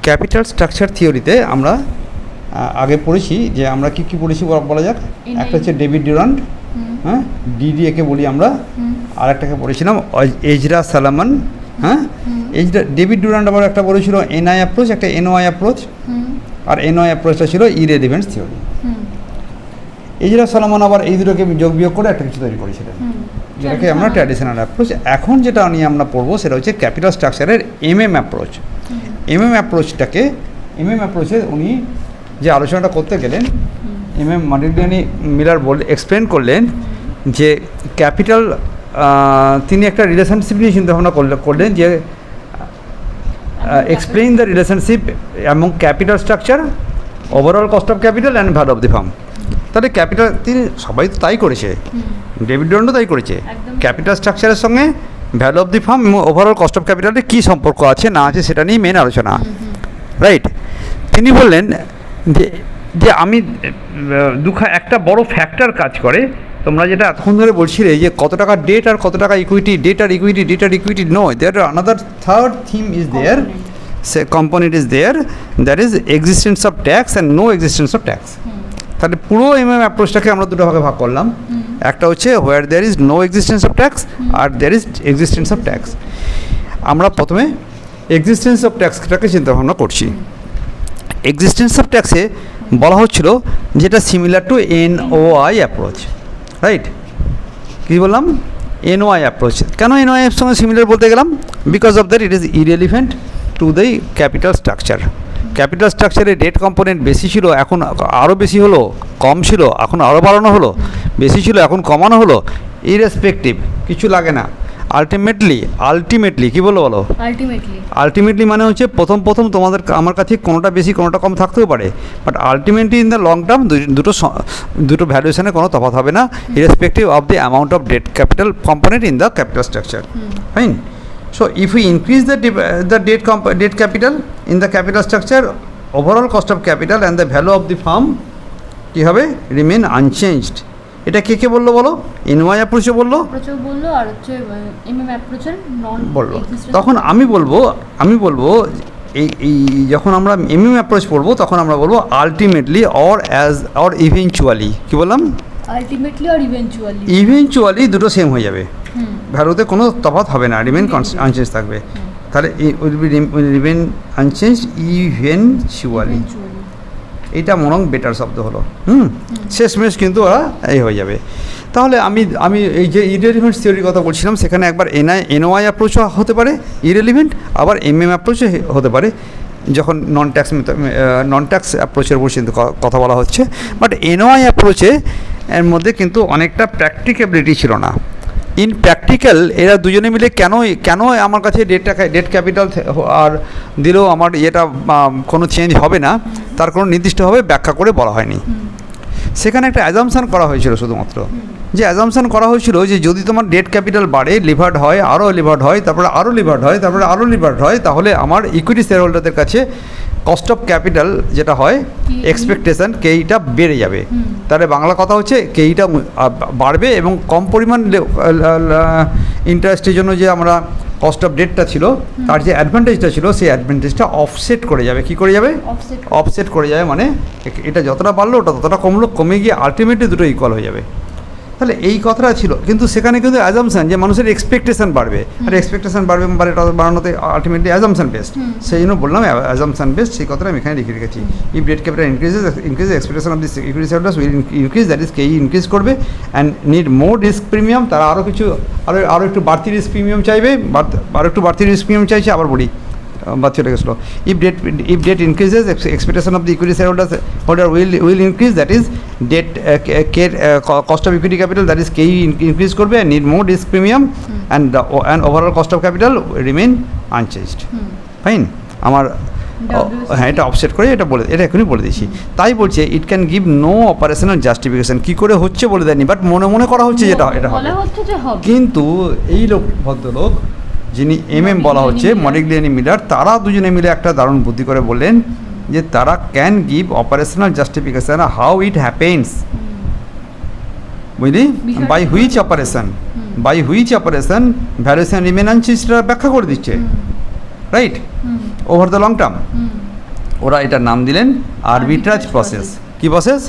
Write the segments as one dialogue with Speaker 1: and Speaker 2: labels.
Speaker 1: Capital structure থিওরিতে আমরা আগে পড়েছি যে আমরা কী কী পড়েছি বলা যাক। একটা হচ্ছে ডেভিড ডিউরান্ট, হ্যাঁ, ডিডিএকে বলি আমরা। আর একটাকে পড়েছিলাম এজরা সালামান, হ্যাঁ। ডেভিড ডিউরান্ট আবার একটা বলেছিল এনআই অ্যাপ্রোচ, একটা এনওআই অ্যাপ্রোচ। আর এনওআই অ্যাপ্রোচটা ছিল ইররেলিভেন্স থিওরি। এজরা সালামান আবার এই দুটোকে যোগ বিয়োগ করে একটা কিছু তৈরি করেছিলেন, যেটাকে আমরা ট্র্যাডিশনাল অ্যাপ্রোচ। এখন যেটা নিয়ে আমরা পড়বো সেটা হচ্ছে ক্যাপিটাল স্ট্রাকচারের এমএম অ্যাপ্রোচ। এমএম অ্যাপ্রোচে উনি যে আলোচনাটা করতে গেলেন, মডিগ্লিয়ানি মিলার এক্সপ্লেন করলেন যে ক্যাপিটাল, তিনি একটা রিলেশনশিপ নিয়ে চিন্তাভাবনা করলেন যে explain the relationship among capital structure, overall cost of capital and value of the farm. তাহলে ক্যাপিটাল, তিনি সবাই তো তাই করেছে, ডেভিড ডিউরান্টও তাই করেছে। ক্যাপিটাল স্ট্রাকচারের সঙ্গে ভ্যালু অফ দি ফার্ম এবং ওভারঅল কস্ট অফ ক্যাপিটালের কী সম্পর্ক আছে না আছে সেটা নিয়ে মেন আলোচনা, রাইট। তিনি বললেন যে আমি একটা বড় ফ্যাক্টর কাজ করে, তোমরা যেটা এতক্ষণ ধরে বলছিলে যে কত টাকা ডেট আর কত টাকা ইকুইটি, ডেট আর equity, no, there another third theme is there, component is there, that is existence of tax and no existence of tax. তাহলে পুরো এমএম অ্যাপ্রোচটাকে আমরা দুটো ভাগে ভাগ করলাম। একটা হচ্ছে where there is no existence of tax আর there is existence of tax. আমরা প্রথমে এক্সিস্টেন্স অফ ট্যাক্সটাকে চিন্তাভাবনা করছি। এক্সিস্টেন্স অফ ট্যাক্সে বলা হচ্ছিল যেটা similar to NOI approach, right. কী বললাম? NOI approach. কেন এনওআই এর সঙ্গে সিমিলার বলতে গেলাম? Because of that it is irrelevant to the capital structure. Capital স্ট্রাকচারে ডেট কম্পোনেন্ট বেশি ছিল, এখন আরও বেশি হলো, কম ছিল এখন আরও বাড়ানো হলো, বেশি ছিল এখন কমানো হলো, ইরেসপেক্টিভ, কিছু লাগে না। আলটিমেটলি কী বলো? আলটিমেটলি মানে হচ্ছে প্রথম তোমাদের আমার কাছে কোনোটা বেশি কোনোটা কম থাকতেও পারে, but ultimately in the long term দুটো ভ্যালুয়েশনে কোনো তফাৎ হবে না, irrespective of the amount of debt capital component in the capital structure, fine. So if we increase the debt capital in the capital structure, overall cost of capital and the value of the firm কি হবে? Remain unchanged. এটা কে বললো বলো? এনওআই অ্যাপ্রোচে বললো
Speaker 2: আর হচ্ছে MM অ্যাপ্রোচের নন
Speaker 1: বললো। তখন আমি বলবো এই যখন আমরা এমএম অ্যাপ্রোচ পড়বো তখন আমরা বলবো আলটিমেটলি অর ইভেনচুয়ালি। কি বললাম?
Speaker 2: আলটিমেটলি আর
Speaker 1: ইভেনচুয়ালি দুটো সেম হয়ে যাবে, ভ্যালুতে কোনো তফাৎ হবে না, রিমেন আনচেঞ্জ থাকবে। তাহলে রিমেন আনচেঞ্জ ইভেনচুয়ালি, এইটা মনে বেটার শব্দ হলো। শেষমেশ কিন্তু ওরা এই হয়ে যাবে। তাহলে আমি এই যে ইরেলিভেন্ট থিওরির কথা বলছিলাম, সেখানে একবার এনওআই অ্যাপ্রোচও হতে পারে ইরেলিভেন্ট, আবার এমএম অ্যাপ্রোচও হতে পারে, যখন নন ট্যাক্স অ্যাপ্রোচের উপর কিন্তু কথা বলা হচ্ছে। বাট এনওআই অ্যাপ্রোচে এর মধ্যে কিন্তু অনেকটা প্র্যাকটিক্যাবিলিটি ছিল না। ইন প্র্যাকটিক্যাল এরা দুজনে মিলে কেন আমার কাছে ডেট ক্যাপিটাল আর দিলেও আমার এটা কোনো চেঞ্জ হবে না, তার কোনো নির্দিষ্টভাবে ব্যাখ্যা করে বলা হয়নি। সেখানে একটা অ্যাজাম্পশন করা হয়েছিল শুধুমাত্র, যে অ্যাজাম্পশন করা হয়েছিল যে যদি তোমার ডেট ক্যাপিটাল বাড়ে, লিভার্ড হয়, আরও লিভার্ড হয়, তারপরে আরও লিভার্ড হয়, তারপরে আরও লিভার্ড হয়, তাহলে আমার ইকুইটি শেয়ার হোল্ডারদের কাছে কস্ট অফ ক্যাপিটাল যেটা হয় এক্সপেকটেশন কেইটা বেড়ে যাবে। তাহলে বাংলা কথা হচ্ছে কেইটা বাড়বে এবং কম পরিমাণ ইন্টারেস্টের জন্য যে আমরা কস্ট অফ ডেটটা ছিল তার যে অ্যাডভান্টেজটা ছিল সেই অ্যাডভান্টেজটা অফসেট করে যাবে। কী করে যাবে? অফসেট করে যাবে, মানে এটা যতটা বাড়লো ওটা ততটা কমে গিয়ে আলটিমেটলি দুটো ইকুয়াল হয়ে যাবে। তাহলে এই কথাটা ছিল, কিন্তু সেখানে কিন্তু অ্যাজাম্পশন যে মানুষের এক্সপেকটেশন বাড়বে, আর এক্সপেকটেশন বাড়ানোতে আলটিমেটলি অ্যাজাম্পশন বেসড, সেই জন্য বললাম অ্যাজাম্পশন বেসড, সেই কথাটা আমি এখানে লিখে রেখেছি। If date capital increase expectation of this equity holders will increase, that is কেই ইনক্রিজ করবে and need more risk premium, তারা আরও একটু বাড়তি রিস্ক প্রিমিয়াম চাইবে, চাইছে। আবার বলি বাচ্চাটা গেছিলো, if debt increases, expectation of the equity shareholder will increase, that is debt cost of equity capital, that is KE increase করবে and need more risk premium and overall cost of capital remain unchanged. Fine. আমার হ্যাঁ এটা offset করে এটা এখনই বলে দিয়েছি। তাই বলছে it can give no operational justification, কী করে হচ্ছে বলে দেয়নি, বাট মনে করা হচ্ছে যেটা এটা হবে। কিন্তু এই ভদ্রলোক যিনি এমএম বলা হচ্ছে মডিগ্লিয়ানি মিলার, তারা দুজনে মিলে একটা দারুণ বুদ্ধি করে বললেন যে তারা can give operational justification how it happens, বুঝলি, by which operation valuation remain unchanged ব্যাখ্যা করে দিচ্ছে, right, over the long term. ওরা এটার নাম দিলেন আরবিট্রাজ প্রসেস। কি প্রসেস?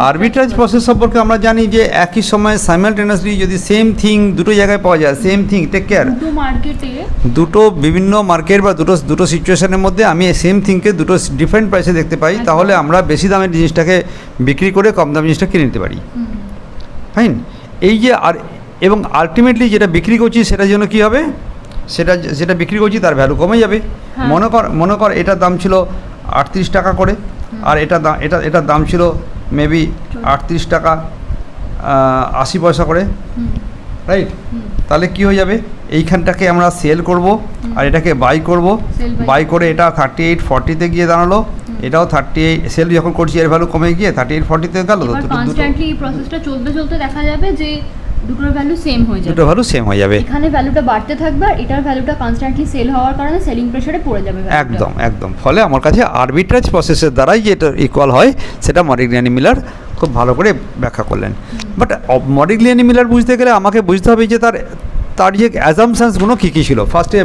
Speaker 1: আরবিট্রাজ প্রসেস সম্পর্কে আমরা জানি যে একই সময়ে সাইমালটেনিয়াসলি যদি সেম থিং দুটো জায়গায় পাওয়া যায়, সেম থিং, টেক কেয়ার,
Speaker 2: দুটো মার্কেটে,
Speaker 1: দুটো বিভিন্ন মার্কেট বা দুটো সিচুয়েশনের মধ্যে আমি সেম থিংকে দুটো ডিফারেন্ট প্রাইসে দেখতে পাই, তাহলে আমরা বেশি দামের জিনিসটাকে বিক্রি করে কম দামের জিনিসটা কিনে নিতে পারি। ফাইন। এই যে আর এবং আলটিমেটলি যেটা বিক্রি করছি সেটার জন্য কী হবে, যেটা বিক্রি করছি তার ভ্যালু কমে যাবে। মনে কর এটার দাম ছিল 38 টাকা করে, আর এটার দাম ছিল মেবি 38 টাকা 80 পয়সা করে, রাইট? তাহলে কি হয়ে যাবে, এইখানটাকে আমরা সেল করব আর এটাকে বাই করে এটা 38-40-তে গিয়ে দাঁড়ালো, এটাও 38, সেল যখন করছি এর ভ্যালু কমে গিয়ে 38-40-তে গেল।
Speaker 2: কনস্ট্যান্টলি এই প্রসেসটা চলতে দেখা যাবে যে দুটোর ভ্যালু সেম হয়ে যাবে, এখানে ভ্যালুটা বাড়তে থাকবে আর এটার ভ্যালুটা কনস্ট্যান্টলি সেল হওয়ার কারণে সেলিং প্রেসারে পড়ে যাবে।
Speaker 1: একদম। ফলে আমার কাছে আরবিট্রাজ প্রসেসের দ্বারাই যে এটা ইকুয়াল হয় সেটা মডিগ্লিয়ানি মিলার খুব ভালো করে ব্যাখ্যা করলেন। বাট মডিগ্লিয়ানি মিলার বুঝতে গেলে আমাকে বুঝতে হবে যে তার যে অ্যাজামশানসগুলো কী কী ছিল। ফার্স্টে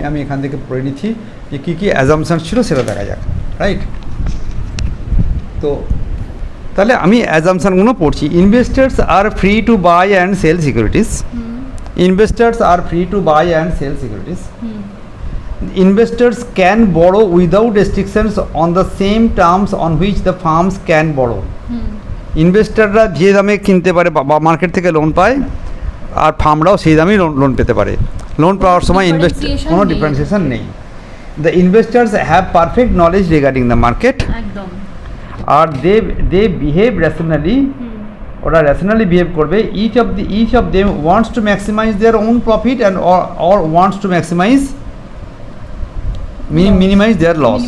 Speaker 1: আমি এখান থেকে পড়ে নিচ্ছি যে কী কী অ্যাজামশানস ছিল সেটা দেখা যাক, রাইট? তো তাহলে আমি অ্যাজামশানগুলো পড়ছি। Investors are free to buy and sell securities. Investors are free to buy and sell securities. Investors can borrow without restrictions on the same terms on which the firms can borrow. ইনভেস্টাররা যে দামে কিনতে পারে বা market থেকে loan পায়, আর ফার্মরাও সেই দামেই লোন পেতে পারে। লোন পাওয়ার সময় কোনো ডিফারেন্সিয়েশন নেই। The investors have perfect knowledge regarding the market, আর দে বিহেভ র্যাশনালি, ওরা র্যাশনালি বিহেভ করবে। Each of them wants to maximise their own profit and or wants to maximise minimize their loss.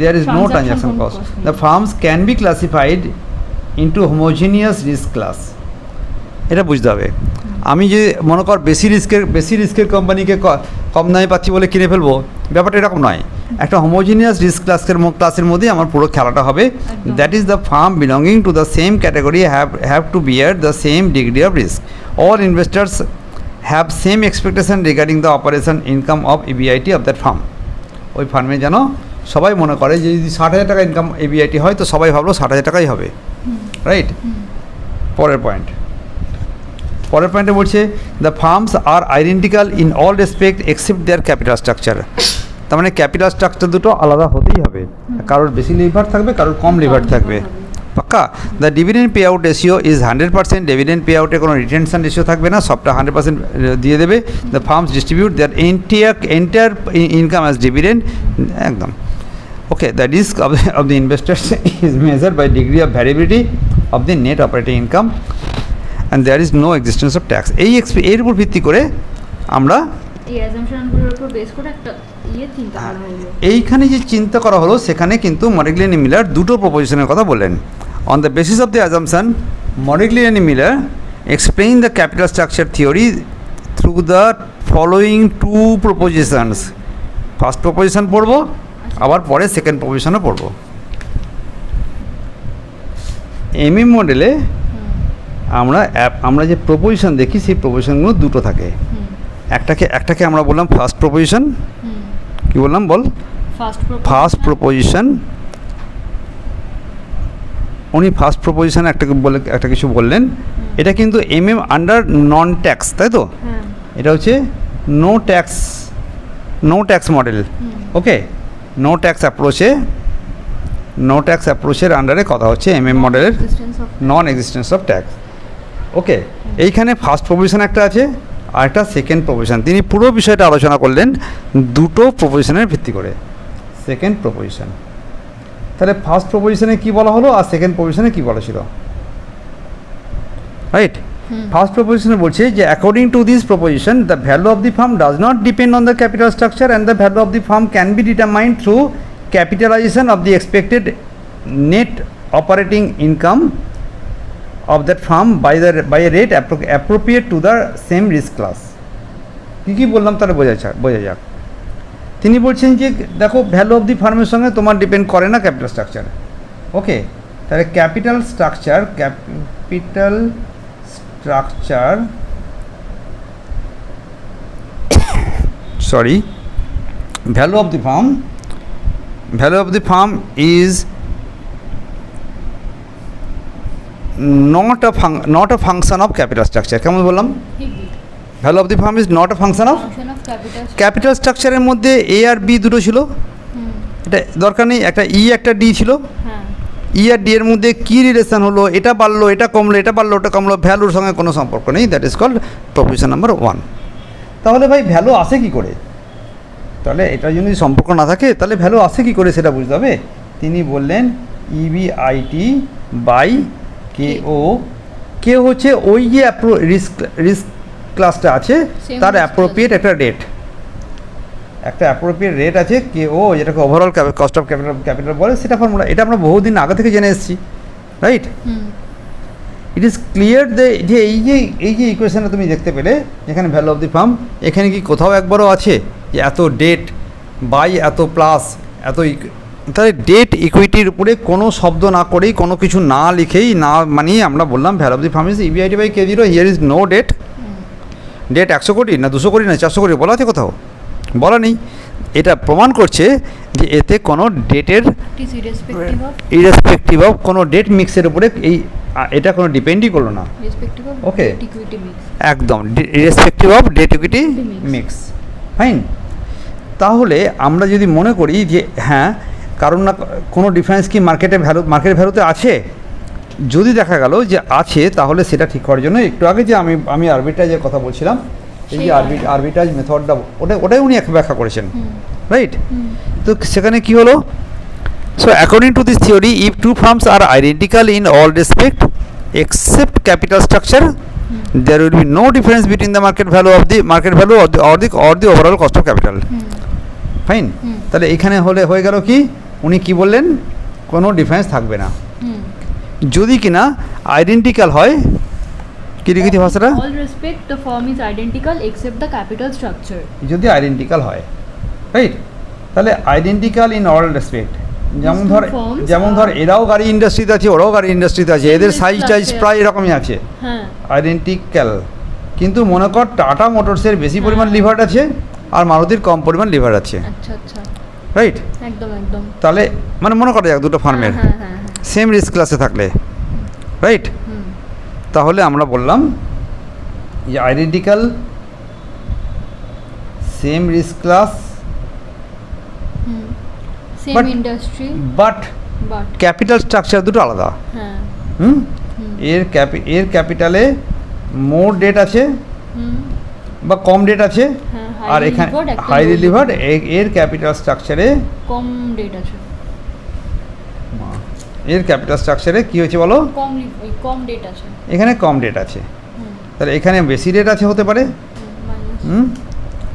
Speaker 1: There is no transaction cost. The firms can be classified into homogeneous risk class. এটা বুঝতে হবে। আমি যে মনে কর বেশি রিস্কের কোম্পানিকে কম দামে পাচ্ছি বলে কিনে ফেলবো, ব্যাপারটা এরকম নয়। একটা হোমোজিনিয়াস রিস্ক ক্লাসের মধ্যেই আমার পুরো খেলাটা হবে। That is the farm belonging to the same category have to bear the same degree of risk. All investors have same expectation regarding the operation income of EBIT of that farm. ওই ফার্মে যেন সবাই মনে করে যে যদি 60,000 টাকা income এবিআইটি হয় তো সবাই ভাবলো 60,000 টাকাই হবে, রাইট? পরের পয়েন্টে বলছে the firms are identical in all respect except their capital structure. তার মানে ক্যাপিটাল স্ট্রাকচার দুটো আলাদা হতেই হবে, কারোর বেশি লিভার থাকবে, কারোর কম লিভার থাকবে, পাক্কা। The dividend pay out ratio is 100%। Dividend pay আউটে কোনো রিটেনশন রেশিও থাকবে না, সবটা 100% দিয়ে দেবে। The firms distribute their entire income as dividend, একদম okay. The risk of the investors is measured by degree of variability of the net operating income and there is no existence of tax. এর উপর ভিত্তি করে আমরা এইখানে যে চিন্তা করা হলো সেখানে কিন্তু মডিগ্লিয়ানি মিলার দুটো প্রপোজিশনের কথা বললেন। On the basis of the assumption, Modigliani Miller explained the capital structure theory through the following two propositions. First proposition পড়বো, আবার পরে সেকেন্ড প্রপোজিশনও পড়বো। এমএম মডেলে আমরা যে প্রপোজিশন দেখি সেই প্রপোজিশনগুলো দুটো থাকে। একটাকে আমরা বললাম ফার্স্ট প্রপোজিশন। কি বললাম বল? First proposition. উনি ফার্স্ট প্রপোজিশন একটা কিছু বললেন, এটা কিন্তু এমএম আন্ডার নন ট্যাক্স, তাই তো? এটা হচ্ছে নো ট্যাক্স মডেল, ওকে। নো ট্যাক্স অ্যাপ্রোচের আন্ডারে কথা হচ্ছে এমএম মডেলের নন এক্সিস্টেন্স অফ ট্যাক্স, ওকে। এইখানে ফার্স্ট প্রপোজিশন একটা আছে আর একটা সেকেন্ড প্রপোজিশন। তিনি পুরো বিষয়টা আলোচনা করলেন দুটো প্রপোজিশনের ভিত্তি করে। সেকেন্ড প্রপোজিশন, তাহলে ফার্স্ট প্রপোজিশনে কী বলা হলো আর সেকেন্ড প্রপোজিশনে কী বলা ছিল, রাইট? ফার্স্ট প্রপোজিশনে বলছে যে according to this proposition the value of the firm does not depend on the capital structure and the value of the firm can be determined through capitalization of the expected net operating income of that firm by a rate appropriate to the same risk class. কী বললাম তাহলে বোঝা যাক। তিনি বলছেন যে দেখো value of দি ফার্মের সঙ্গে তোমার ডিপেন্ড করে না ক্যাপিটাল স্ট্রাকচার, ওকে। তাহলে capital structure value of the farm value of the firm is not a function of capital structure. কেমন বললাম? Value of the firm is not a function of capital স্ট্রাকচারের মধ্যে এ আর বি দুটো ছিল, এটা দরকার নেই, একটা ই একটা ডি ছিল। ই আর ডি এর মধ্যে কী রিলেশন হলো, এটা বাড়লো এটা কমলো, এটা বাড়লো এটা কমলো, ভ্যালুর সঙ্গে কোনো সম্পর্ক নেই, that is called proposition number 1। তাহলে ভাই ভ্যালু আসে কী করে? তাহলে এটা যদি সম্পর্ক না থাকে তাহলে ভ্যালু আসে কী করে সেটা বুঝতে হবে। তিনি বললেন ইবিআইটি বাই কে ও, কে হচ্ছে ওই যে রিস্ক ক্লাসটা আছে তার অ্যাপ্রোপ্রিয়েট একটা রেট, একটা অ্যাপ্রোপ্রিয়েট রেট আছে কে ও, যেটাকে ওভারঅল কস্ট অফ ক্যাপিটাল বলে, সেটা ফর্মুলা। এটা আমরা বহুদিন আগে থেকে জেনে এসেছি, রাইট? ইট ইজ ক্লিয়ার যে এই যে ইকুয়েশনটা তুমি দেখতে পেলে এখানে ভ্যালু অফ দি ফার্ম, এখানে কি কোথাও একবারও আছে যে এত ডেট বাই এত প্লাস এত, তাহলে ডেট ইকুইটির উপরে কোনো শব্দ না করেই কোনো কিছু না লিখেই না মানিয়ে আমরা বললাম value of the firm is EBIT by K zero, here is no debt. Debt 100 crore না 200 কোটি না 400 কোটি বলা আছে কোথাও? বলা নেই। এটা প্রমাণ করছে যে এতে কোনো ডেটের ইরেসপেক্টিভ অফ কোনো ডেট মিক্সের উপরে এটা কোনো ডিপেন্ডই করলো না। ওকে, একদম irrespective of debt equity mix, fine. তাহলে আমরা যদি মনে করি যে হ্যাঁ কারণ না কোনো ডিফারেন্স কি মার্কেট ভ্যালুতে আছে, যদি দেখা গেল যে আছে তাহলে সেটা ঠিক করার জন্য একটু আগে যে আমি আরবিট্রাজের কথা বলছিলাম, এই যে আরবিট্রাজ মেথডটা ওটাই উনি ব্যাখ্যা করেছেন, রাইট? তো সেখানে কি হলো, so according to this theory if two firms are identical in all respect except capital structure there will be no difference between the market value or the overall cost of capital. Fine. তাহলে এখানে হয়ে গেল কি, উনি কি বললেন, কোনো difference থাকবে না যদি কিনা আইডেন্টিক্যাল হয়। কি লিখেছি ভাষাটা?
Speaker 2: all respect the firm is identical except the capital structure.
Speaker 1: যদি আইডেন্টিক্যাল হয়, রাইট? তাহলে আইডেন্টিক্যাল ইন অল রেসপেক্ট, যেমন ধর এরাও গাড়ি ইন্ডাস্ট্রিতে আছে ওরাও গাড়ি ইন্ডাস্ট্রিতে আছে, এদের সাইজ টাইজ প্রায় এরকমই আছে, আইডেন্টিক্যাল। কিন্তু মনে কর টাটা মোটরসের বেশি পরিমাণ লিভার আছে আর মারুতির কম পরিমাণ লিভার আছে, রাইট?
Speaker 2: একদম একদম।
Speaker 1: তাহলে মানে মনে করা যাক দুটো ফার্মের সেম রিস্ক ক্লাসে থাকলে, রাইট? তাহলে আমরা বললাম যে identical same risk class
Speaker 2: same industry
Speaker 1: but capital structure দুটো আলাদা। এর ক্যাপিটালে মোর ডেট আছে বা কম ডেট আছে, আর এখানে হাইলি লিভার্ড, এর ক্যাপিটাল স্ট্রাকচারে
Speaker 2: কম ডেট আছে।
Speaker 1: এর ক্যাপিটাল স্ট্রাকচারে কি হয়েছে বলো?
Speaker 2: কম ডেট আছে,
Speaker 1: এখানে কম ডেট আছে, তাহলে এখানে বেশি ডেট আছে হতে পারে,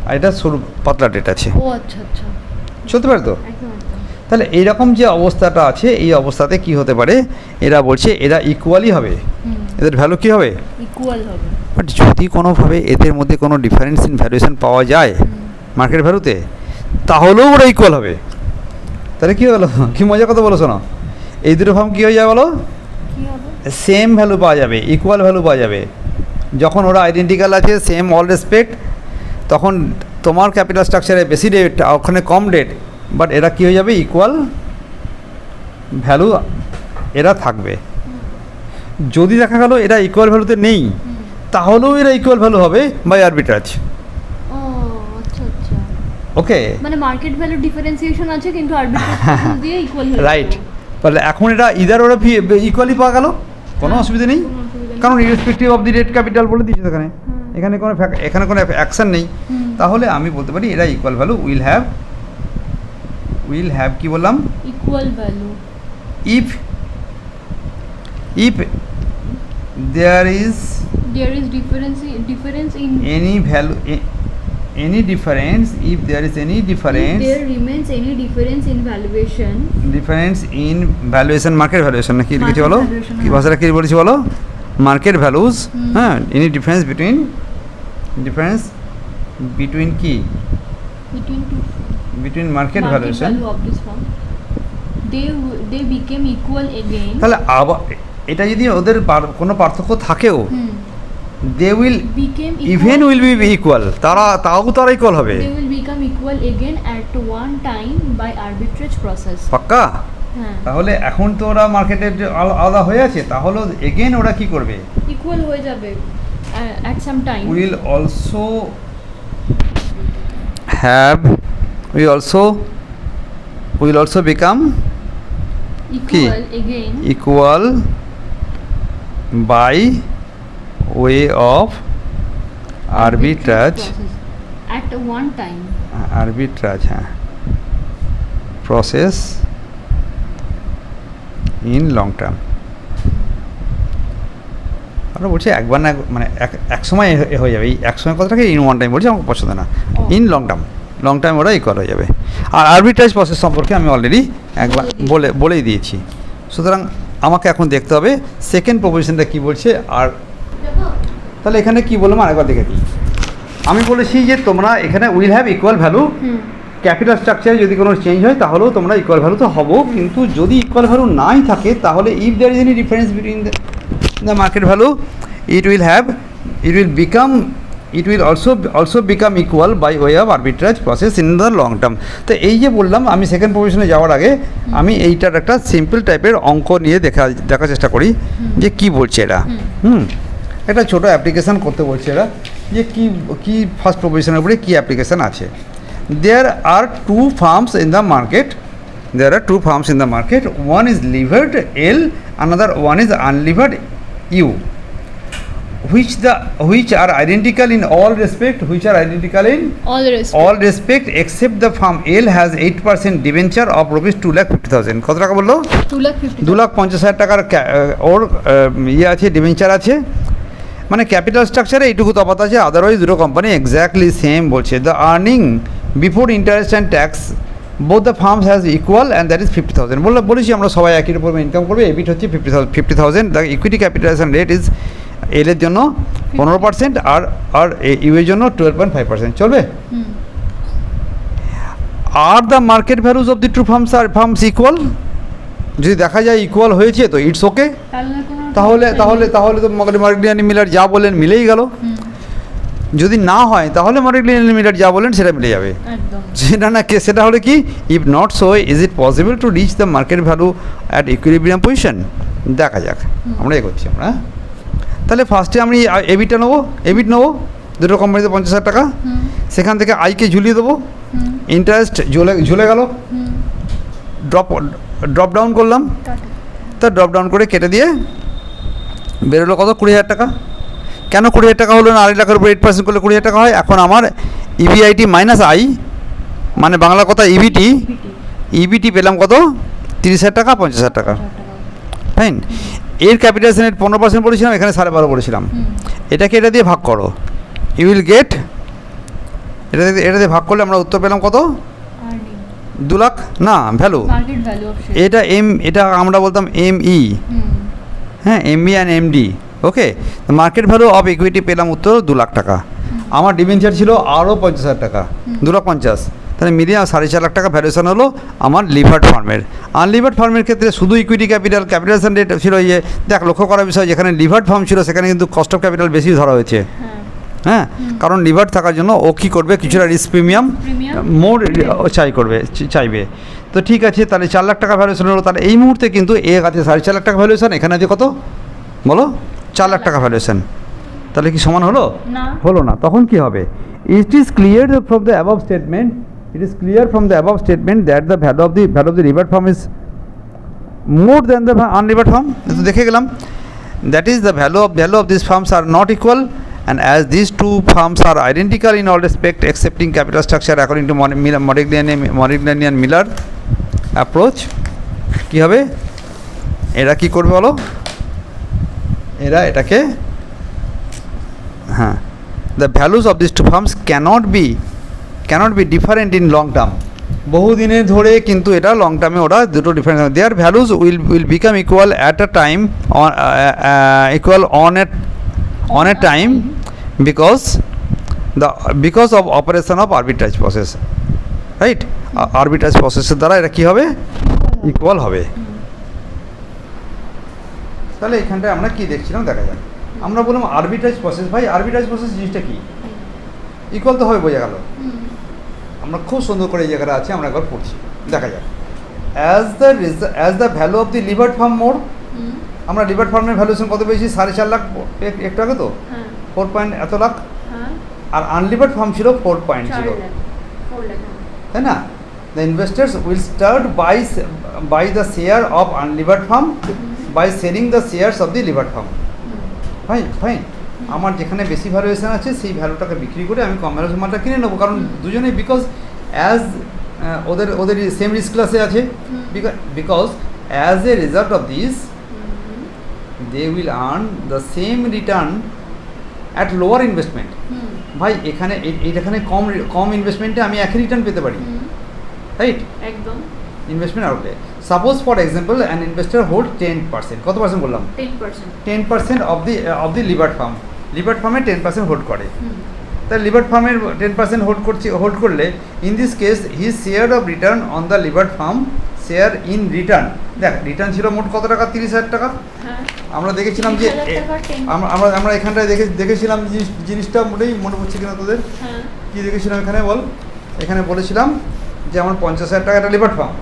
Speaker 1: আর এটা সরু পাতলা ডেট আছে।
Speaker 2: ও আচ্ছা আচ্ছা,
Speaker 1: চলতে পারে তো? তাহলে এইরকম যে অবস্থাটা আছে এই অবস্থাতে কি হতে পারে, এরা বলছে এরা ইকুয়ালি হবে, এদের ভ্যালু কি হবে? ইকুয়াল হবে। বাট যদি কোনোভাবে এদের মধ্যে কোনো ডিফারেন্স ইন ভ্যালুয়েশন পাওয়া যায় মার্কেট ভ্যালুতে, তাহলেও ওরা ইকুয়াল হবে। তাহলে কী হলো, কী মজা কথা বলো শোনো, এই দুটো ফার্ম কী হয়ে যাবে বলো? সেম ভ্যালু পাওয়া যাবে, ইকুয়াল ভ্যালু পাওয়া যাবে। যখন ওরা আইডেন্টিক্যাল আছে সেম অল রেসপেক্ট, তখন তোমার ক্যাপিটাল স্ট্রাকচারে বেশি ডেট ওখানে কম ডেট, বাট এরা কী হয়ে যাবে? ইকুয়াল ভ্যালু এরা থাকবে। যদি দেখা গেল এরা ইকুয়াল ভ্যালুতে নেই, তাহলেও এরা ইকুয়াল ভ্যালু হবে বাই আরবিট্রাজ। ওকে,
Speaker 2: মানে মার্কেট ভ্যালু ডিফারেন্সিয়েশন আছে কিন্তু আরবিট্রাজ দিয়ে ইকুয়াল ভ্যালু,
Speaker 1: রাইট? তাহলে এখন এটা ইদার ওরা ইকুয়ালি পাওয়া গেল, কোনো অসুবিধা নেই, কারণ irrespective of the rate capital বলে দিয়েছে এখানে, এখানে কোনো অ্যাকশন নেই। তাহলে আমি বলতে পারি এরা ইকুয়াল ভ্যালু উইল হ্যাভ কি বললাম?
Speaker 2: Equal value
Speaker 1: if there is
Speaker 2: difference in
Speaker 1: any value any difference, if there is any difference,
Speaker 2: if there remains any difference in valuation,
Speaker 1: market valuation না কি লিখেছি বলো? কি ভাষাটা কি বলেছি বলো? মার্কেট ভ্যালুস, হ্যাঁ, any difference between কি? between market valuation
Speaker 2: of this firm, they became equal again.
Speaker 1: তাহলে আবার এটা যদি ওদের কোনো পার্থক্য থাকেও, they will
Speaker 2: became
Speaker 1: even
Speaker 2: equal,
Speaker 1: will be equal, তারা ইকুয়াল হবে।
Speaker 2: they will become equal again at one time by arbitrage process.
Speaker 1: পাক্কা?
Speaker 2: হ্যাঁ,
Speaker 1: তাহলে এখন তো ওরা মার্কেটে আলাদা হয়ে আছে, তাহলে এগেন ওরা কি করবে?
Speaker 2: equal হয়ে যাবে at some time.
Speaker 1: Will also have will also become
Speaker 2: Equal again
Speaker 1: equal by way of arbitrage
Speaker 2: process at one time.
Speaker 1: arbitrage হ্যাঁ process in long term। আমরা বলছি একবার না, মানে এক সময় হয়ে যাবে, এই এক সময় কথাটাকে ইন ওয়ান টাইম বলছি, আমার পছন্দ না। ইন লং টার্ম ওরা ইকুয়াল হয়ে যাবে। আর আরবিট্রাজ প্রসেস সম্পর্কে আমি অলরেডি একবার বলেই দিয়েছি। সুতরাং আমাকে এখন দেখতে হবে সেকেন্ড প্রপোজিশনটা কী বলছে। আর তাহলে এখানে কী বললাম আরেকবার দেখে দিই। আমি বলেছি যে তোমরা এখানে will have equal value, capital স্ট্রাকচারে যদি কোনো চেঞ্জ হয় তাহলেও তোমরা ইকুয়াল ভ্যালু তো হবো, কিন্তু যদি ইকুয়াল ভ্যালু নাই থাকে তাহলে if there is any difference between the market value it will also become equal by way of arbitrage process in the long term। তো এই যে বললাম, আমি সেকেন্ড পজিশনে যাওয়ার আগে আমি এইটার একটা সিম্পল টাইপের অঙ্ক নিয়ে দেখার চেষ্টা করি যে কি বলছে এরা। একটা ছোটো অ্যাপ্লিকেশান করতে বলছে এরা, যে কি ফার্স্ট পজিশনের উপরে কী অ্যাপ্লিকেশান আছে। there are two farms in the market, one is levered L, another one is unlevered U, which are identical in all respect, all respect except the farm L has 8% debenture of rupees 2,50,000। কত টাকা বললো? 2,50,000 টাকার ওর ইয়ে আছে, debenture আছে। মানে capital স্ট্রাকচারে এইটুকু তফাৎ আছে, আদারওয়াইজ দুটো কোম্পানি এক্স্যাক্টলি সেম বলছে। The earning before interest and tax both the farms has equal and that is 50,000। বলেছি আমরা সবাই একই রকম ইনকাম করবে, এবিট হচ্ছে 50,000। The equity capitalization rate is L এর জন্য 15% আর ইউ এর জন্য 12.5%। চলবে? আর the market values of the two firms equal, যদি দেখা যায় ইকুয়াল হয়েছে তো ইটস ওকে। তাহলে তো মর্গেনস্টার্ন মিলার যা বলেন মিলেই গেল। যদি না হয় তাহলে মর্গেনস্টার্ন মিলার যা বলেন সেটা মিলে যাবে। সেটা হলে কি, if not so is it possible to reach the market value at equilibrium position. দেখা যাক, আমরা এগোচ্ছি। আমরা তাহলে ফার্স্টে আমি এবিট নেবো দুটো কোম্পানিতে 50,000 টাকা, সেখান থেকে আইকে ঝুলিয়ে দেবো, ইন্টারেস্ট ঝুলে গেল, ড্রপ ডাউন করলাম, তা ড্রপ ডাউন করে কেটে দিয়ে বেরোলো কত? 20,000 টাকা। কেন 20,000 টাকা হলো না? 2.5 লাখের উপর 8% করলে 20,000 টাকা হয়। এখন আমার ইবিআইটি মাইনাস আই, মানে বাংলা কথা ইবিটি পেলাম কত? 30,000 টাকা, 50,000 টাকা। ফাইন। এর ক্যাপিটালাইজেশন রেট 15% বলেছিলাম, এখানে 12.5 বলেছিলাম। এটা দিয়ে ভাগ করো, ইউ উইল গেট, এটা দিয়ে ভাগ করলে আমরা উত্তর পেলাম কত? 2 লাখ না, ভ্যালু। এটা আমরা বলতাম ME, হ্যাঁ, ME and MD। Okay, market value of equity পেলাম উত্তর 2 লাখ টাকা। আমার ডিবেঞ্চার ছিল আরও 50,000 টাকা, 2,50,000, তাহলে মিলিয়ে 4.5 লাখ টাকা ভ্যালুয়েশন হলো আমার লিভার্ড ফার্মের। আনলিভার্ড ফার্মের ক্ষেত্রে শুধু ইকুইটি ক্যাপিটালাইজেশন রেট ছিল ইয়ে। দেখ, লক্ষ্য করার বিষয়, যেখানে লিভার্ড ফার্ম ছিল সেখানে কিন্তু কস্ট অফ ক্যাপিটাল বেশি ধরা হয়েছে। হ্যাঁ, কারণ লিভার্ড থাকার জন্য ও কী করবে, কিছুটা রিস্ক প্রিমিয়াম মোর চাইবে। তো ঠিক আছে, তাহলে 4 লাখ টাকা ভ্যালুয়েশন হলো। তাহলে এই মুহূর্তে কিন্তু এ আছে 4.5 লাখ টাকা ভ্যালুয়েশন, এখানে আছে কত বলো? 4 লাখ টাকা ভ্যালুয়েশন। তাহলে কি সমান হলো? হলো না। তখন কি হবে? It is clear from the above statement that the value of the levered firm is more than the unlevered firm. তো দেখে গেলাম, that is the value of this firms are not equal, and as these two firms are identical in all respect excepting capital structure according to Modigliani Miller approach, কি হবে? এরা কি করবে বলো? এরা এটাকে, হ্যাঁ, the values of these two firms cannot be different in long term। বহুদিনে ধরে কিন্তু এটা লং টার্মে ওরা দুটো difference, their values will become equal at a time, equal on a time because of operation of arbitrage process, right? Arbitrage process-এর দ্বারা এটা কি হবে? ইকুয়াল হবে। তাহলে এখানটায় আমরা কি দেখছিলাম দেখা যাক। আমরা বললাম আরবিট্রাজ প্রসেস। ভাই আরবিট্রাজ প্রসেস জিনিসটা কি? ইকুয়াল তো হবে, বোঝা গেল। আমরা খুব সুন্দর করে এই জায়গাটা আছে, আমরা একবার পড়ছি, দেখা যাক। As the value of the levered firm more, আমরা লিভার্ড ফার্মের ভ্যালুয়েশন কত পেয়েছি? 4.5 লাখ একটু আগে তো, 4 পয়েন্ট এত লাখ, আর আনলিভার্ড ফার্ম ছিল 4.0, তাই না? The investors will start buy the share of unlevered firm by selling the shares of the levered firm. Fine, আমার যেখানে বেশি ভ্যালুয়েশন আছে সেই ভ্যালুটাকে বিক্রি করে আমি কম ভ্যালুয়েশন মালটা কিনে নেবো, কারণ দুজনেই বিকজ অ্যাজ ওদের সেম রিস্ক ক্লাসে আছে, because as a result of this they will earn the same return at lower investment. ভাই এখানে কম ইনভেস্টমেন্টে আমি একই রিটার্ন পেতে পারি, রাইট? একদম। Investment outlay, suppose for example an investor hold 10%, কত পার্সেন্ট বললাম? 10% of the levered farm. Levered ফার্মে 10% হোল্ড করে, তাই লিভার্ড ফার্মের 10% হোল্ড করলে in this case his share of return on the levered farm share in return, দেখ return ছিল মোট কত টাকা? 30,000 টাকা। আমরা দেখেছিলাম যে আমরা এখানটায় দেখেছিলাম জিনিসটা মোটেই মনে পড়ছে কিনা তোদের? কি দেখেছিলাম এখানে বল? এখানে বলেছিলাম যে আমার 50,000 টাকা একটা লিভার্ড ফার্ম,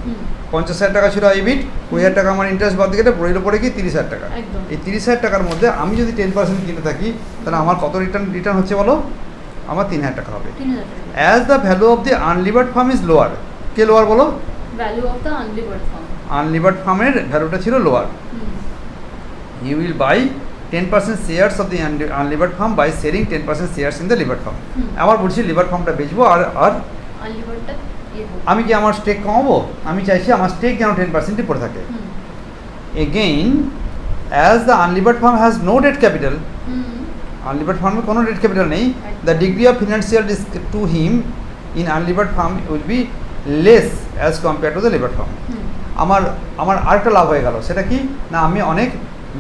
Speaker 1: 50,000 টাকা ছিল ইবিট, 20,000 টাকা আমার ইন্টারেস্ট বাদ দিয়ে পড়ে পড়ে কি 30,000 টাকা। এই 30,000 টাকার মধ্যে আমি যদি 10% কিনে থাকি তাহলে আমার কত রিটার্ন হচ্ছে বলো? আমার 3,000 টাকা হবে। As the value of the unlevered firm is lower, কে লোয়ার বলো? Value of the unlevered firm. Unlevered ফার্মের ভ্যালুটা ছিল lower. You will buy 10% shares of the unlevered firm by selling 10% shares in the levered firm. আবার বলছি levered ফার্মটা বেচবো, আর আনলিভার্ডটা আমি কি আমার স্টেক কমাবো? আমি চাইছি আমার স্টেক যেন 10%ই পড়ে থাকে। Again as the unlevered firm has no debt capital, unlevered ফার্মের কোনো ডেট ক্যাপিটাল নেই, the degree of financial risk to him in unlevered firm will be less as compare to the levered firm. আমার আরেকটা লাভ হয়ে গেল, সেটা কি না, আমি অনেক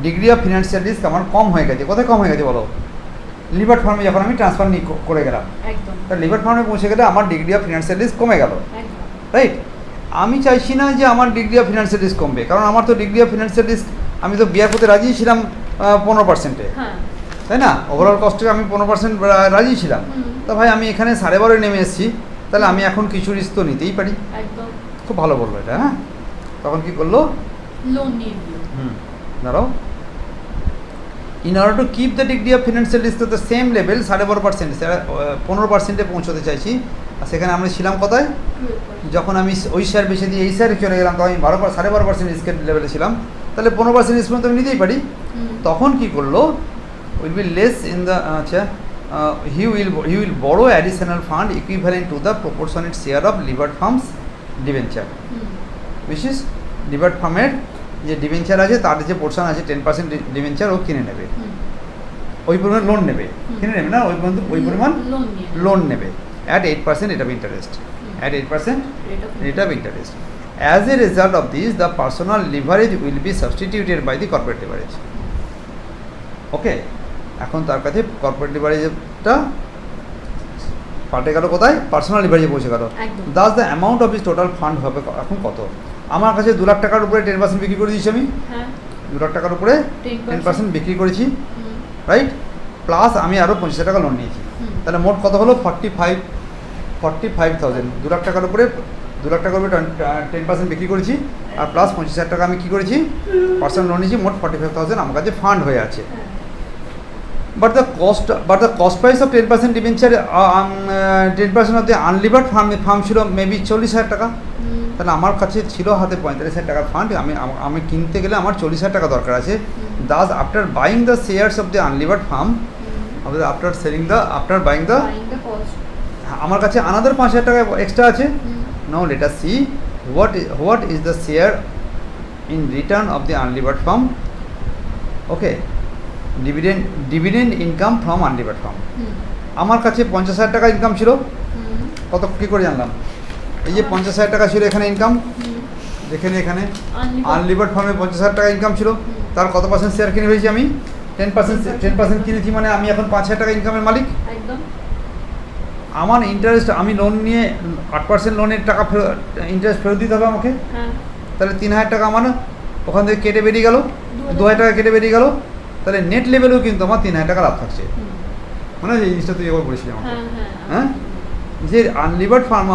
Speaker 1: ডিগ্রি অফ ফিনান্সিয়াল রিস্ক আমার কম হয়ে গেছে। কোথায় কম হয়ে গেছে বলো? লিভার্ড ফার্মে যখন আমি ট্রান্সফার করে গেলাম, তা লিভার্ড ফার্মে পৌঁছে গেলে আমার ডিগ্রি অফ ফিনান্সিয়াল রিস্ক কমে গেল, রাইট? আমি চাইছি না যে আমার ডিগ্রি অফ ফিনান্সিয়াল রিস্ক কমবে, কারণ আমার তো ডিগ্রি অফ ফিনান্সিয়াল রিস্ক আমি তো বিয়ার করতে রাজি ছিলাম 15%, তাই না? ওভারঅল কস্টে আমি 15% রাজি ছিলাম। তো ভাই আমি এখানে 12.5 নেমে এসেছি, তাহলে আমি এখন কিছু রিস্ক তো নিতেই পারি। খুব ভালো বললো এটা। হ্যাঁ, তখন কি করলো? লোন নিয়ে নিল। দাঁড়াও, in order to keep the degree of financial risk at the same level, 12.5%, 15%-এ পৌঁছতে চাইছি। আর সেখানে আমরা ছিলাম কোথায়? যখন আমি ওই শেয়ার বেশি দিয়ে এই শেয়ারে চলে গেলাম, তখন আমি 12.5% রিস্কের লেভেলে ছিলাম, তাহলে 15% রিস্ক তো আমি নিতেই পারি। তখন কি করলো? Will be less in the, আচ্ছা, he will borrow additional fund equivalent to the proportionate share of levered firms debenture, which is levered ফার্মের যে ডিভেঞ্চার আছে তার যে পোর্শন আছে 10% ডিভেঞ্চার ও কিনে নেবে, ওই পরিমাণ লোন নেবে, কিনে নেবে না, ওই পরিমাণ লোন নেবে at 8% rate of interest, at 8% rate of interest. As a result of this the personal leverage will be substituted by the corporate leverage. Okay, এখন তার কাছে কর্পোরেট লিভারেজটা পাল্টে গেল কোথায়? পার্সোনাল লিভারেজে পৌঁছে গেল। Das the amount of is total fund হবে এখন কত? আমার কাছে 2 লাখ টাকার উপরে 10% বিক্রি করে দিয়েছি আমি। 2 লাখ টাকার উপরে 10% বিক্রি করেছি, রাইট? প্লাস আমি আরও 25,000 টাকা লোন নিয়েছি, তাহলে মোট কত হলো? 45,000। 2 লাখ টাকার উপরে 10% বিক্রি করেছি, আর প্লাস 25,000 টাকা আমি কী করেছি? পার্সোনাল লোন নিয়েছি, মোট 45,000 আমার কাছে ফান্ড হয়ে আছে। But the cost price of 10% debenture, 10% of the unlevered farm ছিল মেবি 40,000 টাকা। তাহলে আমার কাছে ছিল হাতে 45,000 টাকার ফান্ড, আমি কিনতে গেলে আমার 40,000 টাকা দরকার আছে। Thus after buying the shares of the unlevered firm, after buying the আমার কাছে আনাদার 5,000 টাকা এক্সট্রা আছে। Now let us see what is the share in return of the unlevered firm. Okay, dividend income from unlevered firm. আমার কাছে 50,000 টাকা income ছিল। কত কী করে জানলাম? এই যে 50,000 টাকা ছিল এখানে ইনকাম, যেখানে এখানে আনলিভার্ড ফার্মে 50,000 টাকা ইনকাম ছিল, তার কত পার্সেন্ট শেয়ার কিনে ফেলেছি আমি? 10% কিনেছি, মানে আমি এখন 5,000 টাকা ইনকামের মালিক। আমার ইন্টারেস্ট, আমি লোন নিয়ে 8% লোনের টাকা ইন্টারেস্ট ফেরত দিতে হবে আমাকে, তাহলে 3,000 টাকা আমার ওখান থেকে কেটে বেরিয়ে গেল, 2,000 টাকা কেটে বেরিয়ে গেল, তাহলে নেট লেভেলেও কিন্তু আমার 3,000 টাকা লাভ থাকছে। মানে এই জিনিসটা তুই একবার বলেছিলি আমাকে, হ্যাঁ, যে আনলিভার্ড ফার্ম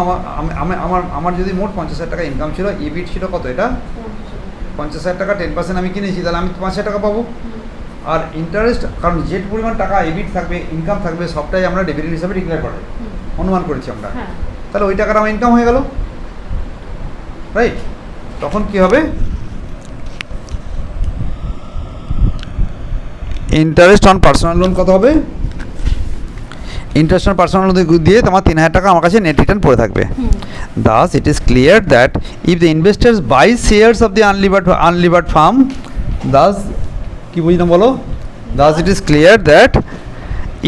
Speaker 1: আমার যদি মোট 50,000 টাকা ইনকাম ছিল, ইবিট ছিল কত, এটা 50,000 টাকা, 10% আমি কিনেছি, তাহলে আমি 5,000 টাকা পাবো। আর ইন্টারেস্ট, কারণ যে পরিমাণ টাকা এবিট থাকবে, ইনকাম থাকবে, সবটাই আমরা ডেবিট হিসাবে ডিক্লেয়ার করে অনুমান করেছি আমরা, তাহলে ওই টাকাটা আমার ইনকাম হয়ে গেল, রাইট? তখন কি হবে, ইন্টারেস্ট অন পার্সোনাল লোন কত হবে, ইন্টারেস্ট অন পার্সোনাল লোন দিয়ে তোমার 3,000 টাকা আমার কাছে নেট রিটার্ন পড়ে থাকবে। Thus it is clear that if the investors buy shares of the unlevered firm, thus কি বুঝলাম বলো, thus it is clear that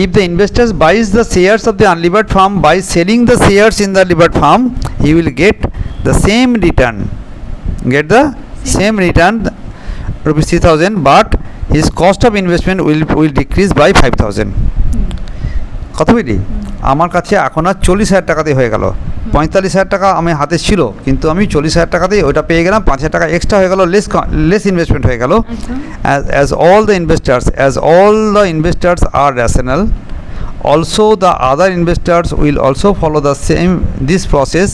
Speaker 1: if the investors buys the shares of the unlevered firm by selling the shares in the levered firm, he will get the same return, rupees 3,000, but his cost of investment will decrease by 5,000. কত বুঝলি, আমার কাছে এখন আর 40,000 টাকাতেই হয়ে গেল। 45,000 টাকা আমি হাতে ছিল, কিন্তু আমি 40,000 টাকাতেই ওইটা পেয়ে গেলাম, 5,000 টাকা এক্সট্রা হয়ে গেল, লেস ইনভেস্টমেন্ট হয়ে গেল। as all the investors are rational, also the other investors will also follow this process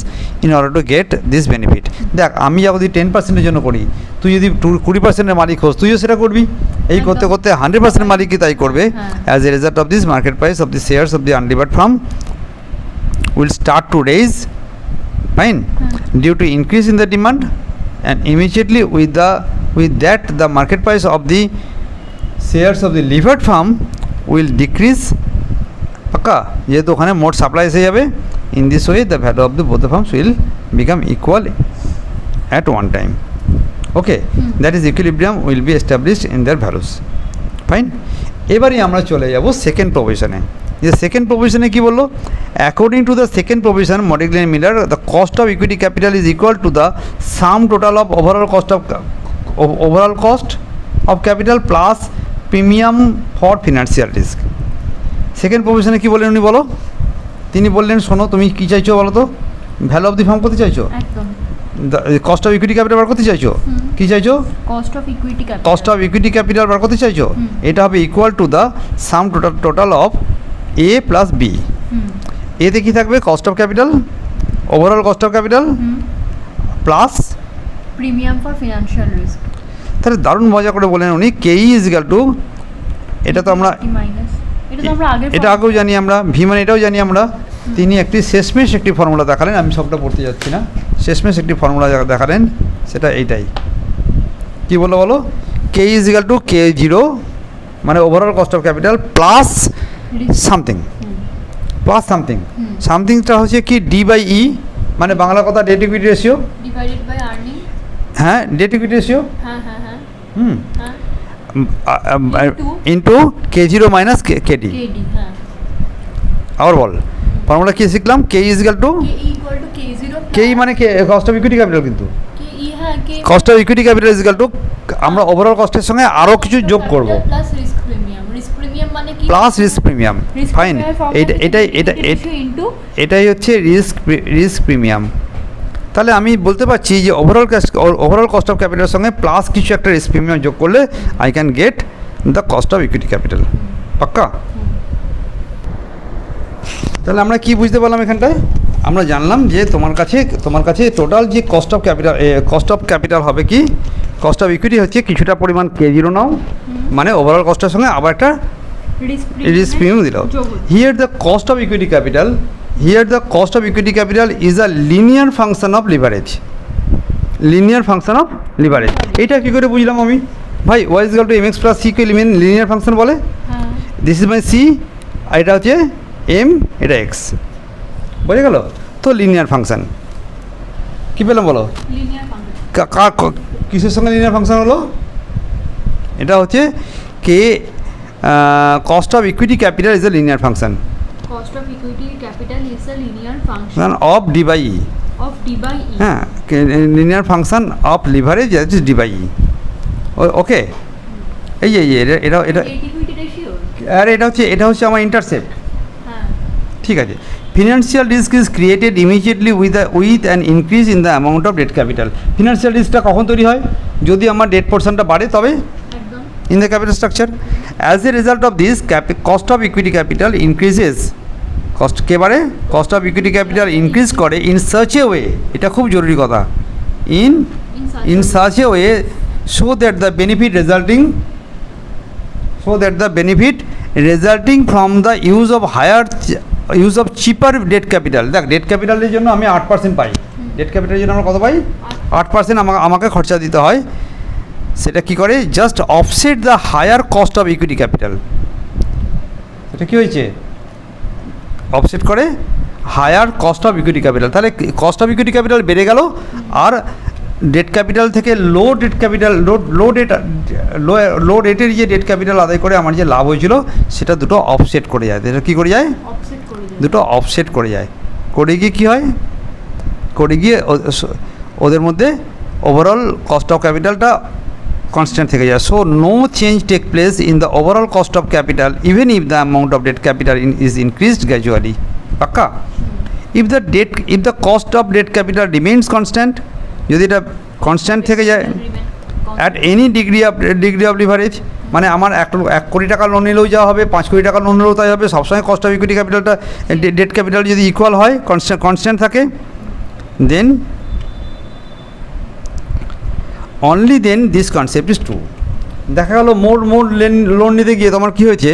Speaker 1: in order to get this benefit. দেখ, আমি যদি 10%-এর জন্য করি, তুই যদি 20%-এর মালিক হোস, তুইও সেটা করবি, এই করতে করতে 100% মালিকই তাই করবে। As a result of this, market price of the shares of the unlevered firm will start to raise, fine, due to increase in the demand, and immediately with that the market price of the shares of the levered firm will decrease, পাক্কা, যেহেতু ওখানে মোট supply এসে যাবে। In this way the value of both the firms will become equal at one time. Okay, that is equilibrium will be established in their values, fine. এবারে আমরা চলে যাব সেকেন্ড প্রভিশনে। যে সেকেন্ড প্রভিশনে কি বললো, according to the second provision Modigliani and Miller, the cost of equity capital is equal to the sum total of overall cost of capital plus premium for financial risk. Second প্রভিশনে কি বললেন উনি, বলো, তিনি বললেন, শোনো, তুমি কী চাইছো বলো তো, ভ্যালু অফ দি ফার্ম করতে চাইছো, কস্ট অফ ইকুইটি ক্যাপিটাল বার করতে চাইছো, কি চাইছো, কস্ট অফ ইকুইটি ক্যাপিটাল বার করতে চাইছো, এটা হবে equal to the sum total of A plus B. এতে কি থাকবে, cost of capital, overall cost of capital plus
Speaker 2: premium for financial risk.
Speaker 1: তাহলে দারুণ মজা করে বলেন উনি, K E is equal to, এটা তো আমরা এটা আগেও জানি আমরা, ভি মানে এটাও জানি আমরা। তিনি শেষমেশ একটি ফর্মুলা দেখালেন, আমি সবটা পড়তে যাচ্ছি না, শেষমেশ একটি ফর্মুলা দেখালেন, সেটা এইটাই, কি বলো, K is equal to K zero মানে overall cost of capital plus সামথিংটা হচ্ছে কি, ডি বাই ই, মানে বাংলা কথা debt equity ratio divided by earning, হ্যাঁ, debt equity ratio, into K zero minus KD. আবার বল, ফর্মুলা কি শিখলাম, K is equal to K E মানে কস্ট অফ ইকুইটি ক্যাপিটাল, কিন্তু cost of equity capital is equal to আমরা overall কস্টের সঙ্গে আরও কিছু যোগ করব, প্লাস রিস্ক প্রিমিয়াম, ফাইন। এটাই হচ্ছে রিস্ক প্রিমিয়াম। তাহলে আমি বলতে পারছি যে ওভারঅল কস্ট অফ ক্যাপিটালের সঙ্গে প্লাস কিছু একটা রিস্ক প্রিমিয়াম যোগ করলে I can get the cost of equity capital, পাক্কা। তাহলে আমরা কি বুঝতে পারলাম এখানটায়, আমরা জানলাম যে তোমার কাছে টোটাল যে কস্ট অফ ক্যাপিটাল হবে কি, কস্ট অফ ইকুইটি হচ্ছে কিছুটা পরিমাণ কে জিরো নাও, মানে ওভারঅল কস্টের সঙ্গে আবার একটা রিস্ক প্রিমিয়াম দিল। Here the cost of equity capital is a linear function of leverage. এইটা কী করে বুঝলাম আমি, ভাই, y is equal to mx plus c K linear function বলে, দিস ইজ মাই c, আর এটা হচ্ছে m, এটা x, বোঝা গেল তো, লিনিয়ার ফাংশন। কী পেলাম বলো, কিসের সঙ্গে লিনিয়ার ফাংশন হলো, এটা হচ্ছে K cost of equity capital is a linear function, cost of equity capital is a linear function of d by e, হ্যাঁ, linear function of leverage is d by e, okay. এই এটা আর এটা হচ্ছে আমার ইন্টারসেপ্ট, ঠিক আছে। Financial risk is created immediately with an increase in the amount of debt capital. Financial রিস্কটা কখন তৈরি হয়, যদি আমার ডেট পোর্শনটা বাড়ে তবে in the capital structure. As a result of this cost of equity capital increases, cost কে বাড়ে, cost of equity capital increase করে ইন সাচ এ ওয়ে, এটা খুব জরুরি কথা, in such a way so that the benefit resulting from the use of cheaper debt capital, দেখ date ক্যাপিটালের জন্য আমি 8% পাই, ডেট ক্যাপিটালের জন্য আমরা কত পাই, 8% আমাকে খরচা দিতে হয়, সেটা কি করে, just offset the higher cost of equity capital, এটা কি হয়েছে, অফসেট করে higher cost of equity capital, তাহলে কস্ট অফ ইকুইটি ক্যাপিটাল বেড়ে গেল, আর ডেট ক্যাপিটাল থেকে লো রেটের যে ডেট ক্যাপিটাল আদায় করে আমার যে লাভ হয়েছিল সেটা দুটো অফসেট করে যায়, এটা কী করে যায়, দুটো অফসেট করে যায়, করে গিয়ে কী হয়, করে গিয়ে ওদের মধ্যে ওভারঅল কস্ট অফ ক্যাপিটালটা কনস্ট্যান্ট থেকে যায়, so no change take place in the overall cost of capital even if the amount of debt capital is increased gradually, পাক্কা, if the cost of debt capital remains constant, যদি এটা constant থেকে যায় at any degree of leverage, মানে আমার 1 কোটি টাকা loan নিলেও যা হবে, 5 কোটি টাকা লোন নিলেও তাই হবে, সবসময় কস্ট অফ ইকুইটি ক্যাপিটালটা ডেট ক্যাপিটাল যদি ইকুয়াল হয়, কনস্ট্যান্ট থাকে, then only then this concept is true. দেখা গেল মোর লোন নিতে গিয়ে তোমার কী হয়েছে,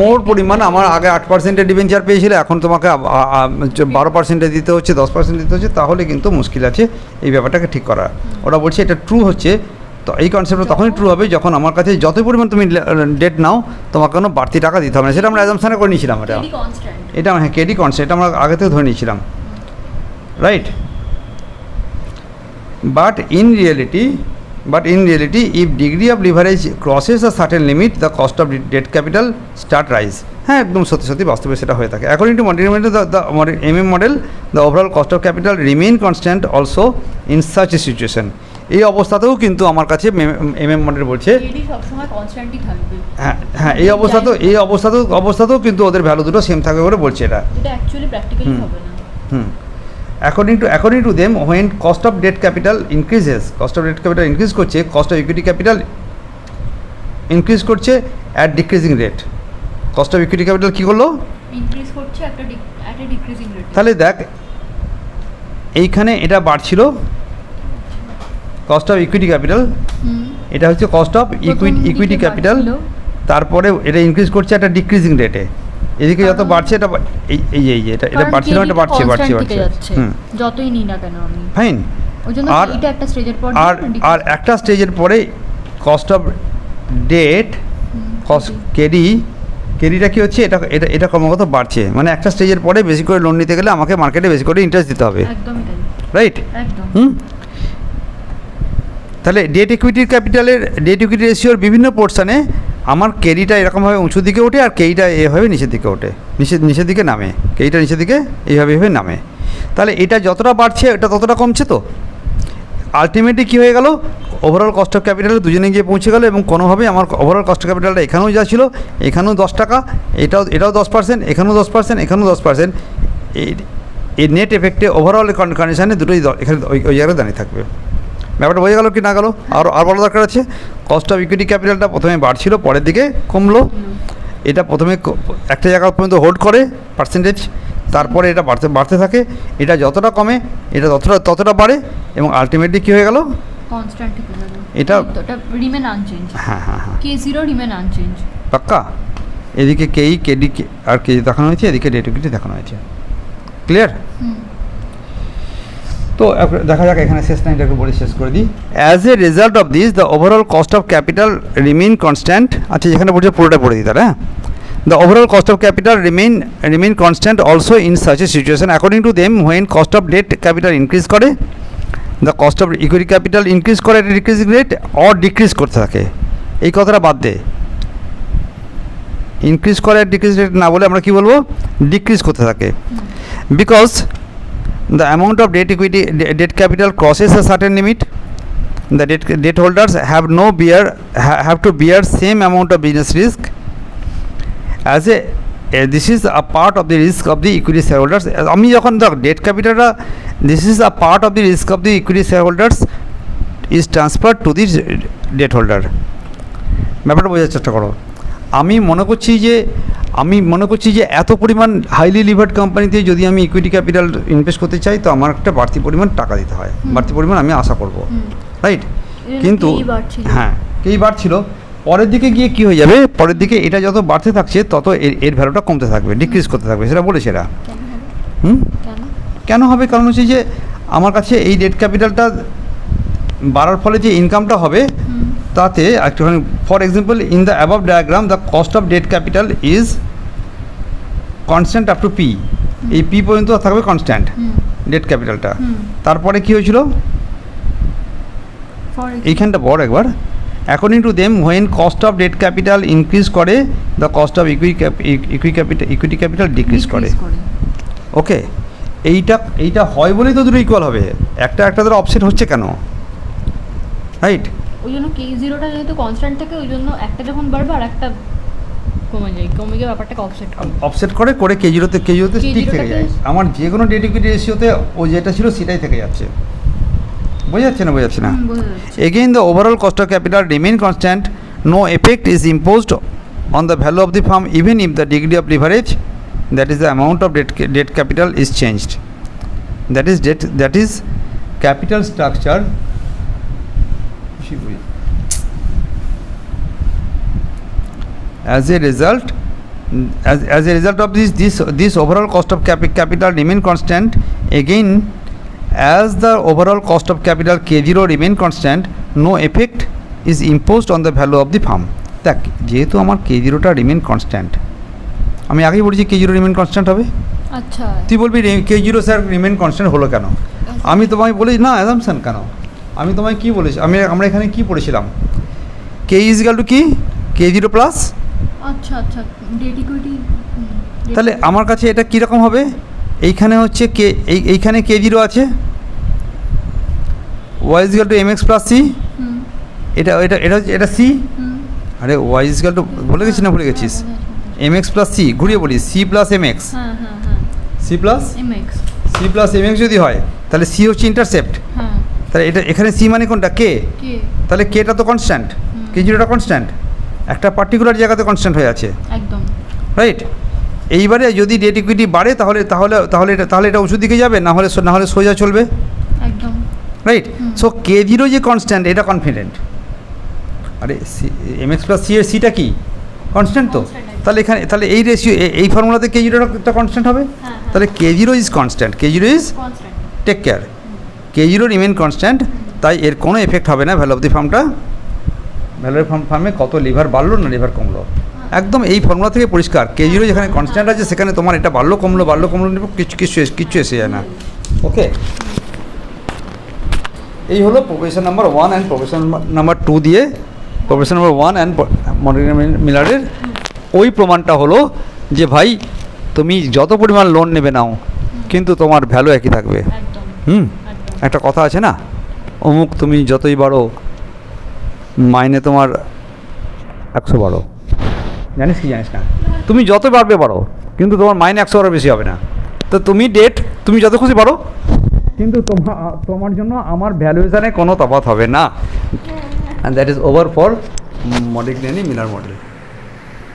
Speaker 1: মোর পরিমাণ, আমার আগে 8% ডিবেঞ্চার পেয়েছিল, এখন তোমাকে 12% দিতে হচ্ছে, 10% দিতে হচ্ছে, তাহলে কিন্তু মুশকিল আছে এই ব্যাপারটাকে ঠিক করা। ওরা বলছে এটা ট্রু হচ্ছে, তো এই কনসেপ্টটা তখনই ট্রু হবে যখন আমার কাছে যতই পরিমাণ তুমি ডেট নাও তোমাকে কোনো বাড়তি টাকা দিতে হবে না, সেটা আমরা অ্যাজাম্পশনে করে নিয়েছিলাম, এটা হ্যাঁ কেডি কনস্ট্যান্ট, এটা আমরা আগে থেকে ধরে নিয়েছিলাম, right. But in reality, if degree of leverage crosses a certain limit, the cost of debt capital start rise. হ্যাঁ, একদম সত্যি বাস্তবে সেটা হয়ে থাকে। According to the MM model, the overall cost of capital remain constant also in such a situation. এই অবস্থাতেও কিন্তু আমার কাছে MM মডেল বলছে
Speaker 2: সবসময় কনস্ট্যান্টই থাকবে।
Speaker 1: হ্যাঁ এই অবস্থাতেও কিন্তু ওদের ভ্যালু দুটো সেম থাকবে বলে বলছে এটা
Speaker 2: অ্যাকচুয়ালি প্র্যাকটিক্যালি হবে না।
Speaker 1: According to them, when cost of debt capital increases, করছে, cost of equity capital increase করছে at decreasing rate, cost of equity capital কী করলো,
Speaker 2: ইনক্রিজ করছে at a decreasing rate।
Speaker 1: তাহলে দেখ এইখানে এটা বাড়ছিল cost of equity capital, এটা হচ্ছে cost of equity capital, তারপরে এটা ইনক্রিজ করছে একটা ডিক্রিজিং রেটে, এদিকে যত বাড়ছে এটা এটা বাড়ছে না, এটা বাড়ছে
Speaker 2: যতই নিই না কেন আমি,
Speaker 1: ফাইন।
Speaker 2: ওইজন্য এটা একটা স্টেজের পর
Speaker 1: আর একটা স্টেজের পরে কস্ট অফ ডেট, কস্ট কেরিটা কি হচ্ছে, এটা ক্রমাগত বাড়ছে, মানে একটা স্টেজের পরে বেশি করে লোন নিতে গেলে আমাকে মার্কেটে বেশি করে ইন্টারেস্ট দিতে হবে,
Speaker 2: একদমই তাই,
Speaker 1: রাইট। তাহলে ডেট ইকুইটি রেশিওর বিভিন্ন পোর্শনে আমার কেরিটা এরকমভাবে উঁচু দিকে ওঠে, আর কেইটা এভাবে নিচের দিকে ওঠে, নিচের দিকে নামে, কেইটা নিচের দিকে এইভাবে নামে, তাহলে এটা যতটা বাড়ছে এটা ততটা কমছে, তো আলটিমেটলি কী হয়ে গেল, ওভারঅল কস্ট অফ ক্যাপিটালে দুজনে গিয়ে পৌঁছে গেল, এবং কোনোভাবে আমার ওভারঅল কস্ট অফ ক্যাপিটালটা এখানেও যা ছিল, এখানেও 10 টাকা, এটাও 10%, এখানেও 10%, এখানেও 10%, এই নেট এফেক্টে ওভারঅল কন্ডিশনে দুটোই এখানে ওই জায়গায় দাঁড়িয়ে থাকবে। ব্যাপারটা বোঝা গেল কি না গেল, আর বলা দরকার আছে, কস্ট অফ ইকুইটি ক্যাপিটালটা প্রথমে বাড়ছিল, পরের দিকে কমলো, এটা প্রথমে একটা জায়গা পর্যন্ত হোল্ড করে পার্সেন্টেজ, তারপরে এটা বাড়তে থাকে, এটা যতটা কমে এটা ততটা বাড়ে, এবং আলটিমেটলি কী হয়ে গেল,
Speaker 2: কনস্ট্যান্ট থেকে গেল,
Speaker 1: এটা
Speaker 2: রিমেন আনচেঞ্জ,
Speaker 1: হ্যাঁ
Speaker 2: K0 রিমেন আনচেঞ্জ,
Speaker 1: পাক্কা। এদিকে কেডি আর কেজি দেখানো হয়েছে, এদিকে ডেট ইকুইটি দেখানো হয়েছে, ক্লিয়ার। তো দেখা যাক এখানে শেষ লাইনটাকে বলে শেষ করে দিই। As a result of this the overall cost of capital remain constant, আচ্ছা যেখানে বলছে পুরোটা পড়ে দিই তাহলে, হ্যাঁ, the overall cost of capital remain constant also in such a situation, according to them, when cost of debt capital increase করে, the cost of equity capital increase করে at decreasing rate or decrease করতে থাকে, এই কথাটা বাদ দে, increase করে decrease rate না বলে আমরা কী বলবো, ডিক্রিজ করতে থাকে, because the amount of debt capital crosses a certain limit, the debt holders have to bear same amount of business risk, as this is a part of the risk of the equity shareholders. আমি যখন debt capitalটা this is a part of the risk of the equity shareholders is transferred to the debt holder, ব্যাপারটা বোঝার চেষ্টা করো। আমি মনে করছি যে এত পরিমাণ হাইলি লিভার্ড কোম্পানিতে যদি আমি ইকুইটি ক্যাপিটাল ইনভেস্ট করতে চাই তো আমার একটা বাড়তি পরিমাণ টাকা দিতে হয়, বাড়তি পরিমাণ আমি আশা করব, রাইট? কিন্তু হ্যাঁ কেই বাড়ছিল, পরের দিকে গিয়ে কী হয়ে যাবে, পরের দিকে এটা যত বাড়তে থাকছে তত এর ভ্যালুটা কমতে থাকবে, ডিক্রিজ করতে থাকবে, সেটা বলেছে এরা। কেন হবে? কারণ হচ্ছে যে আমার কাছে এই ডেট ক্যাপিটালটা বাড়ার ফলে যে ইনকামটা হবে তাতে একটুখানি, for example in the above diagram the cost of debt capital is constant up to P, এই পি পর্যন্ত থাকবে কনস্ট্যান্ট ডেট ক্যাপিটালটা। তারপরে কী হয়েছিল এইখানটা বড় একবার, according to them when cost of debt capital increase করে the cost of equity capital decrease করে। ওকে, এইটা হয় বলেই তো দুটো ইকুয়াল হবে, একটা ধরো অফসেট হচ্ছে কেন, রাইট?
Speaker 2: ওই জন্য K0টা যেহেতু কনস্ট্যান্ট থাকে ওই জন্য একটা যখন বাড়বে আর একটা কমে গিয়ে ব্যাপারটাকে
Speaker 1: অফসেট করে K0তে স্টিক থেকে যায়। আমার যে কোনো ডেট ইকুইটি রেশিওতে ও যেটা ছিল সেটাই থেকে যাচ্ছে। বোঝা যাচ্ছে না? Again the overall cost of capital remain constant, no effect is imposed on the value of the firm even if the degree of leverage, that is the amount of debt capital is changed, that is capital structure as a result of this overall cost of capital remain constant. Again, as the overall cost of capital K0 remain constant, no effect is imposed on the value of the firm. দেখ যেহেতু আমার K0টা remain constant, আমি আগেই বলেছি K0 remain constant হবে।
Speaker 2: আচ্ছা,
Speaker 1: তুই বলবি K0 স্যার রিমেন কনস্ট্যান্ট হলো কেন? আমি তোমায় বলি না অ্যাজাম্পশন কেন, আমি তোমায় কী বলেছি, আমরা এখানে কী পড়েছিলাম, K ইজ ইকুয়াল টু কি K0 প্লাস।
Speaker 2: আচ্ছা ডেট ইকুইটি।
Speaker 1: তাহলে আমার কাছে এটা কীরকম হবে, এইখানে হচ্ছে এইখানে K0 আছে, y is equal two mx plus c, এটা c, আরে y ইজ ইকুয়াল টু ভুলে গেছিস mx প্লাস c, ঘুরিয়ে বলি c plus mx, c plus mx যদি হয় তাহলে c হচ্ছে ইন্টারসেপ্ট, তাহলে এখানে c মানে কোনটা k, তাহলে kটা তো কনস্ট্যান্ট, K0টা কনস্ট্যান্ট, একটা পার্টিকুলার জায়গাতে কনস্ট্যান্ট হয়ে আছে, একদম রাইট। এইবারে যদি ডেট ইকুইটি বাড়ে তাহলে এটা ওষুধ দিকে যাবে, না হলে সোজা চলবে, একদম রাইট। সো K0 যে কনস্ট্যান্ট এটা কনফিডেন্ট, আরে mx প্লাস c এর সিটা কি কনস্ট্যান্ট, তো তাহলে এই রেশিও এই ফর্মুলাতে K0টা কনস্ট্যান্ট হবে, তাহলে K0 is constant, K0 is take care, K0 remain constant, তাই এর কোনো এফেক্ট হবে না ভ্যালু অফ দি ফার্মে কত লিভার বাড়লো না লিভার কমলো, একদম এই ফর্মুলা থেকে পরিষ্কার। K0 যেখানে কনস্ট্যান্ট আছে সেখানে তোমার এটা বাড়লো কমলো কিছু এসে যায় না। ওকে, এই হলো proposition number 1 and proposition number 2 দিয়ে প্রপোজিশন নাম্বার 1 অ্যান্ড মিলারের ওই প্রমাণটা হলো যে ভাই তুমি যত পরিমাণ লোন নেবে নাও কিন্তু তোমার ভ্যালু একই থাকবে। একটা কথা আছে না, অমুক তুমি যতই বাড়ো মাইনে তোমার 100 বাড়ো, জানিস না, তুমি যত বাড়ো কিন্তু তোমার মাইনে 100 বারো বেশি হবে না। তো তুমি যত খুশি বাড়ো কিন্তু তোমার জন্য আমার ভ্যালুয়েশনে কোনো তফাৎ হবে না। And that is over for Modigliani Miller model.